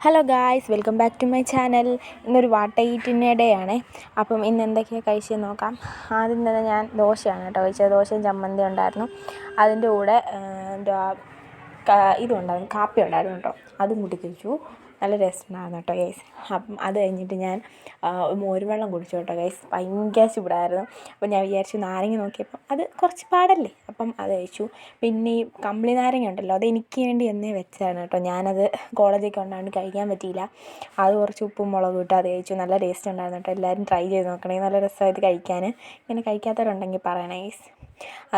Hello guys, welcome back to my channel. ഇന്നൊരു വാട്ട ഈറ്റിൻ്റെ day ആണേ. അപ്പം ഇന്ന് എന്തൊക്കെയാണ് കഴിച്ചതെന്ന് നോക്കാം. ആദ്യം തന്നെ ഞാൻ ദോശയാണ് കേട്ടോ കഴിച്ചത്. ദോശയും ചമ്മന്തി ഉണ്ടായിരുന്നു. അതിൻ്റെ കൂടെ ഇതുണ്ടായിരുന്നു, കാപ്പി ഉണ്ടായിരുന്നു കേട്ടോ. അതും കൂട്ടി കഴിച്ചു. നല്ല ടേസ്റ്റ് ഉണ്ടായിരുന്നു കേട്ടോ ഗൈസ്. അപ്പം അത് കഴിഞ്ഞിട്ട് ഞാൻ മോര് വെള്ളം കുടിച്ചു കേട്ടോ ഗൈസ്. ഭയങ്കര ചൂടായിരുന്നു. അപ്പോൾ ഞാൻ വിചാരിച്ചു നാരങ്ങ നോക്കിയപ്പം അത് കുറച്ച് പാടല്ലേ, അപ്പം അത് കഴിച്ചു. പിന്നെ ഈ കമ്പിളി നാരങ്ങ ഉണ്ടല്ലോ, അത് എനിക്ക് വേണ്ടി എന്നേ വെച്ചതാണ് കേട്ടോ. ഞാനത് കോളേജിൽ കൊണ്ടാണ്ട് കഴിക്കാൻ പറ്റിയില്ല. അത് കുറച്ച് ഉപ്പും മുളകും ഇട്ട് അത് കഴിച്ചു. നല്ല ടേസ്റ്റ് ഉണ്ടായിരുന്നു കേട്ടോ. എല്ലാവരും ട്രൈ ചെയ്ത് നോക്കണേ, നല്ല രസമായത് കഴിക്കാൻ. ഇങ്ങനെ കഴിക്കാത്തവരുണ്ടെങ്കിൽ പറയണേ ഗൈസ്.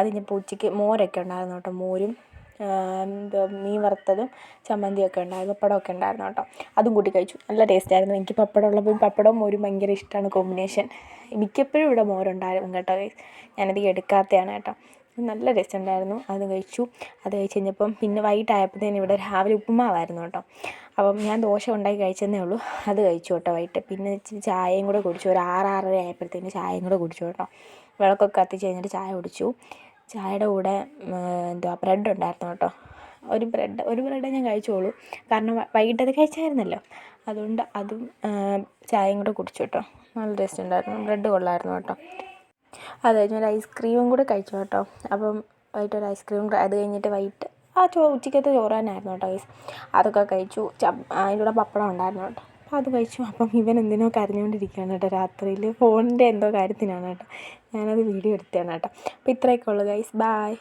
അതിനിപ്പോൾ ഉച്ചയ്ക്ക് മോരൊക്കെ ഉണ്ടായിരുന്നു കേട്ടോ. മോരും മീൻ വറുത്തതും ചമ്മന്തിയൊക്കെ ഉണ്ടായിരുന്നു, പപ്പടമൊക്കെ ഉണ്ടായിരുന്നു കേട്ടോ. അതും കൂട്ടി കഴിച്ചു. നല്ല ടേസ്റ്റായിരുന്നു. എനിക്ക് പപ്പടം ഉള്ളപ്പോൾ പപ്പടവും മോരും ഭയങ്കര ഇഷ്ടമാണ് കോമ്പിനേഷൻ. മിക്കപ്പോഴും ഇവിടെ മോരുണ്ടായിരുന്നു കേട്ടോ ഗൈസ്. ഞാനധികം എടുക്കാത്തതാണ് കേട്ടോ. നല്ല ടേസ്റ്റ് ഉണ്ടായിരുന്നു. അത് കഴിച്ചു. അത് കഴിച്ച് കഴിഞ്ഞപ്പം പിന്നെ വൈകിട്ടായപ്പോഴത്തേനും ഇവിടെ രാവിലെ ഉപ്പുമാവായിരുന്നു കേട്ടോ. അപ്പം ഞാൻ ദോശ ഉണ്ടാക്കി കഴിച്ചെന്നേ ഉള്ളൂ. അത് കഴിച്ചു കേട്ടോ വൈകിട്ട്. പിന്നെ ഇച്ചിരി ചായയും കൂടെ കുടിച്ചു. ഒരു 6-6:30 ആയപ്പോഴത്തേന് ചായയും കൂടെ കുടിച്ചു കേട്ടോ. വിളക്കൊക്കെ കത്തിച്ച് കഴിഞ്ഞിട്ട് ചായ കുടിച്ചു. ചായയുടെ കൂടെ ബ്രെഡ് ഉണ്ടായിരുന്നു കേട്ടോ. ഒരു ബ്രെഡേ ഞാൻ കഴിച്ചോളൂ, കാരണം വൈകിട്ടത് കഴിച്ചായിരുന്നല്ലോ. അതുകൊണ്ട് അതും ചായയും കൂടെ കുടിച്ചു കേട്ടോ. നല്ല ടേസ്റ്റ് ഉണ്ടായിരുന്നു. ബ്രെഡ് കൊള്ളായിരുന്നു കേട്ടോ. അത് കഴിഞ്ഞ് ഒരു ഐസ്ക്രീമും കൂടെ കഴിച്ചു കേട്ടോ. അപ്പം വൈകിട്ട് ഒരു ഐസ്ക്രീമും കൂടെ. അത് കഴിഞ്ഞിട്ട് വൈകിട്ട് ഉച്ചക്കത്തെ ചോറ് തന്നെയായിരുന്നു കേട്ടോ ഗൈസ്. അതൊക്കെ കഴിച്ചു. അതിൻ്റെ കൂടെ പപ്പടം ഉണ്ടായിരുന്നു കേട്ടോ. അപ്പോൾ അത് കഴിച്ചു. അപ്പം ഇവൻ എന്തിനോ കരഞ്ഞുകൊണ്ടിരിക്കുകയാണ് കേട്ടോ രാത്രിയിൽ. ഫോണിൻ്റെ എന്തോ കാര്യത്തിനാണ് കേട്ടോ. ഞാനത് വീഡിയോ എടുത്തതാണ് കേട്ടോ. അപ്പോൾ ഇത്രയൊക്കെ ഉള്ളൂ ഗൈസ്. ബായ്.